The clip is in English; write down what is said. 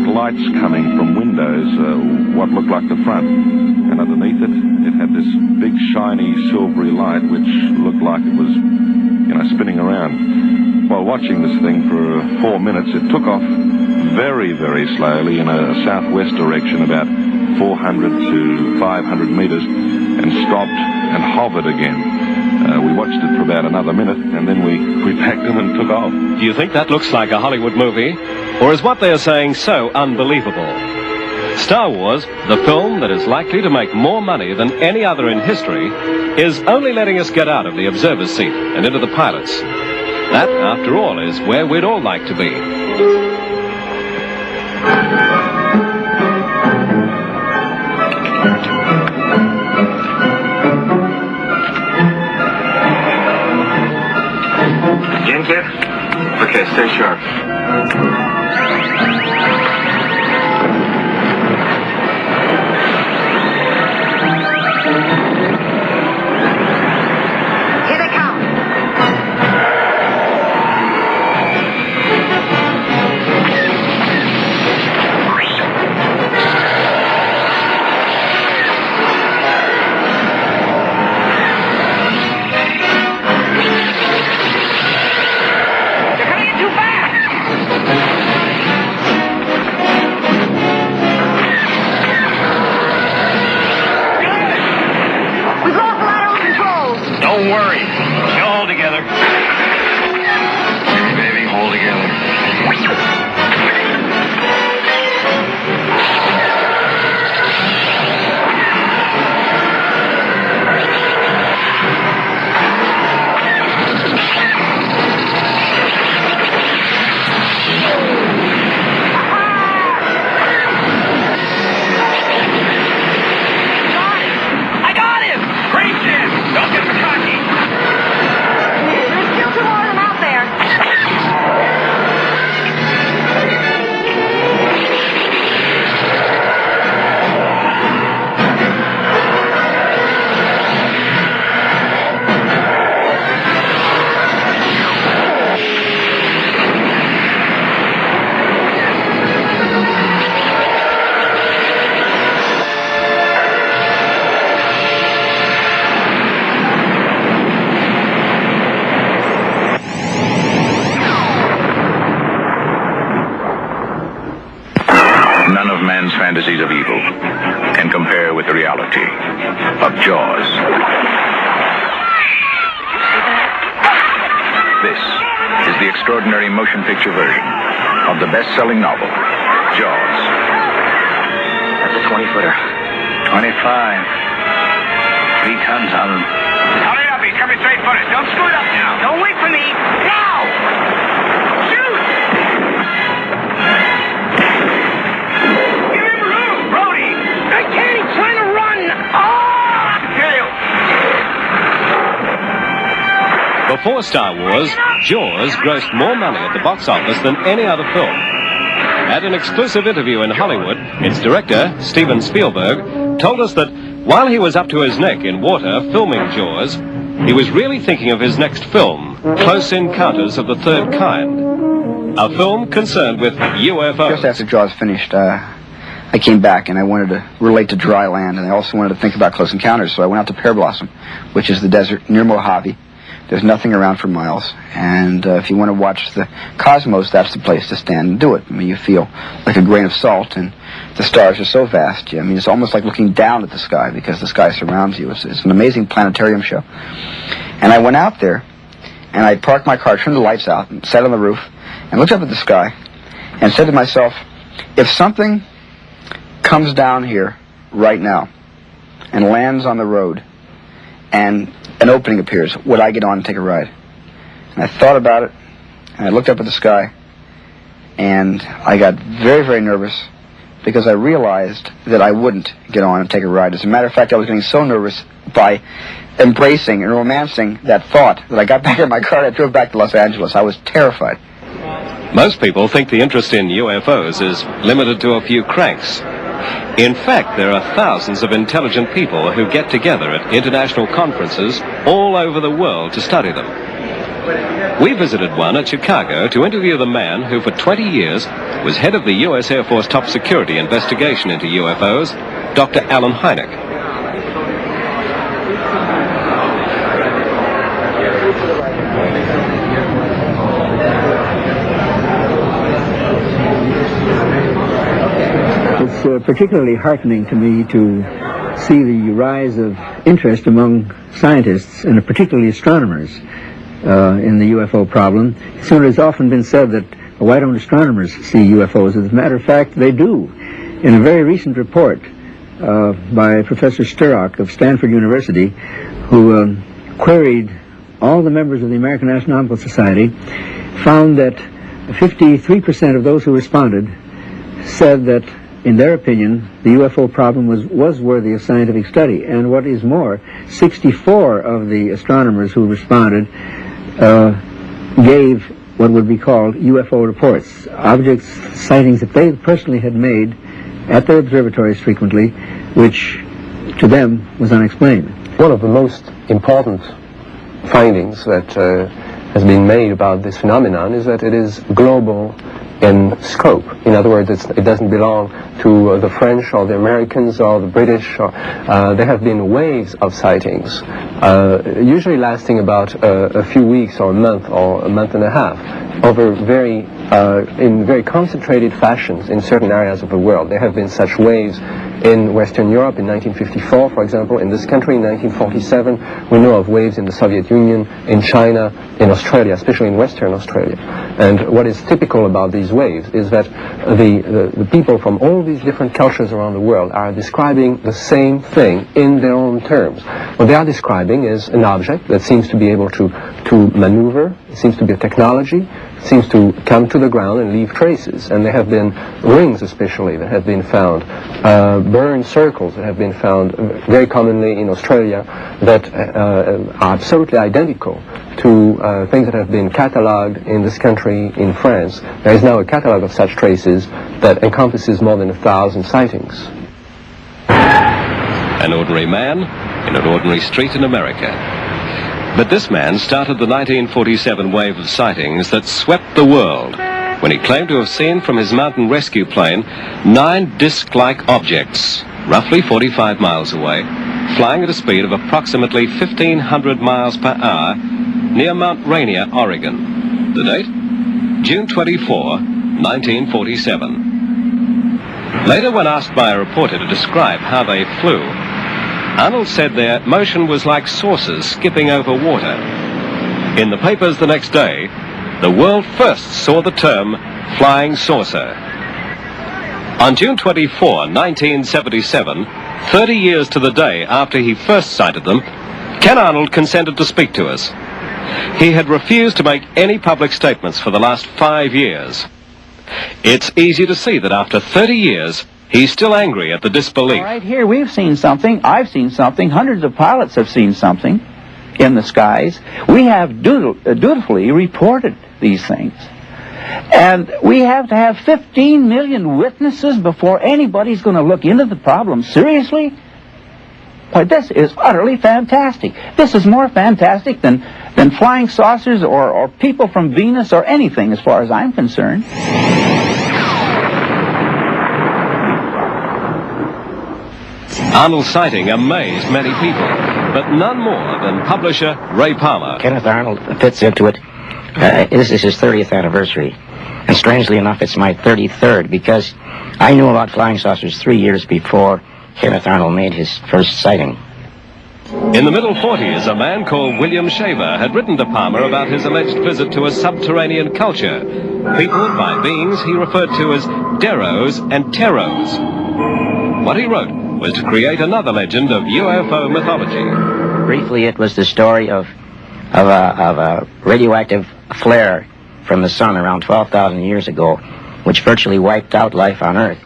lights coming from windows, what looked like the front. And underneath it, it had this big, shiny, silvery light, which looked like it was, spinning around. While watching this thing for 4 minutes, it took off very, very slowly in a southwest direction, about 400 to 500 meters, and stopped and hovered again. We watched it for about another minute, and then we packed them and took off. Do you think that looks like a Hollywood movie? Or is what they are saying so unbelievable? Star Wars, the film that is likely to make more money than any other in history, is only letting us get out of the observer's seat and into the pilot's. That, after all, is where we'd all like to be. Again, kid? Okay, stay sharp. Don't worry. You'll hold together. Baby, hold together. I got him! Great, kid! Don't get cocky! There's still 2 more of them out there. None of man's fantasies of evil can compare with the reality of Jaws. This is the extraordinary motion picture version of the best-selling novel, Jaws. That's a 20-footer. 25. 3 tons on them. Hurry up, he's coming straight for us. Don't screw it up now. Don't wait for me. Now! Shoot! Give him room, Brody! I can't, he's trying to run! Oh! Before Star Wars, Jaws grossed more money at the box office than any other film. At an exclusive interview in Hollywood, its director, Steven Spielberg, told us that while he was up to his neck in water filming Jaws, he was really thinking of his next film, Close Encounters of the Third Kind, a film concerned with UFOs. Just after Jaws finished, I came back and I wanted to relate to dry land, and I also wanted to think about Close Encounters, so I went out to Pear Blossom, which is the desert near Mojave. There's nothing around for miles, and if you want to watch the cosmos, that's the place to stand and do it. I mean, you feel like a grain of salt, and the stars are so vast. I mean, it's almost like looking down at the sky because the sky surrounds you. It's an amazing planetarium show. And I went out there, and I parked my car, turned the lights out, and sat on the roof, and looked up at the sky, and said to myself, if something comes down here right now and lands on the road, and an opening appears, would I get on and take a ride? And I thought about it, and I looked up at the sky, and I got very, very nervous because I realized that I wouldn't get on and take a ride. As a matter of fact, I was getting so nervous by embracing and romancing that thought that I got back in my car and I drove back to Los Angeles. I was terrified. Most people think the interest in UFOs is limited to a few cranks. In fact, there are thousands of intelligent people who get together at international conferences all over the world to study them. We visited one at Chicago to interview the man who for 20 years was head of the U.S. Air Force Top Security investigation into UFOs, Dr. Alan Hynek. It's particularly heartening to me to see the rise of interest among scientists, and particularly astronomers, in the UFO problem. So it has often been said that, why don't astronomers see UFOs? As a matter of fact, they do. In a very recent report by Professor Sturrock of Stanford University, who queried all the members of the American Astronomical Society, found that 53% of those who responded said that, in their opinion, the UFO problem was worthy of scientific study. And what is more, 64 of the astronomers who responded gave what would be called UFO reports, objects, sightings that they personally had made at their observatories frequently, which to them was unexplained. One of the most important findings that has been made about this phenomenon is that it is global in scope. In other words, it doesn't belong to the French or the Americans or the British. There have been waves of sightings, usually lasting about a few weeks or a month and a half, over in very concentrated fashions in certain areas of the world. There have been such waves in Western Europe in 1954, for example. In this country in 1947, we know of waves in the Soviet Union, in China, in Australia, especially in Western Australia. And what is typical about these waves is that the people from all these different cultures around the world are describing the same thing in their own terms. What they are describing is an object that seems to be able to maneuver, it seems to be a technology, it seems to come to the ground and leave traces. And there have been rings especially that have been found, burned circles that have been found very commonly in Australia that are absolutely identical to things that have been catalogued in this country, in France. There is now a catalogue of such traces that encompasses more than 1,000 sightings. An ordinary man in an ordinary street in America. But this man started the 1947 wave of sightings that swept the world when he claimed to have seen from his mountain rescue plane 9 disc-like objects, roughly 45 miles away, flying at a speed of approximately 1,500 miles per hour near Mount Rainier, Oregon. The date? June 24, 1947. Later, when asked by a reporter to describe how they flew, Arnold said their motion was like saucers skipping over water. In the papers the next day, the world first saw the term flying saucer. On June 24, 1977, 30 years to the day after he first sighted them, Ken Arnold consented to speak to us. He had refused to make any public statements for the last 5 years. It's easy to see that after 30 years, he's still angry at the disbelief. Right here, we've seen something. I've seen something. Hundreds of pilots have seen something in the skies. We have dutifully reported these things. And we have to have 15 million witnesses before anybody's going to look into the problem seriously. Boy, this is utterly fantastic. This is more fantastic than flying saucers or people from Venus or anything, as far as I'm concerned. Arnold's sighting amazed many people, but none more than publisher Ray Palmer. Kenneth Arnold fits into it. This is his 30th anniversary. And strangely enough, it's my 33rd, because I knew about flying saucers 3 years before Kenneth Arnold made his first sighting. In the middle 40s, a man called William Shaver had written to Palmer about his alleged visit to a subterranean culture, peopled by beings he referred to as Deros and Teros. What he wrote was to create another legend of UFO mythology. Briefly, it was the story of a radioactive flare from the sun around 12,000 years ago, which virtually wiped out life on Earth.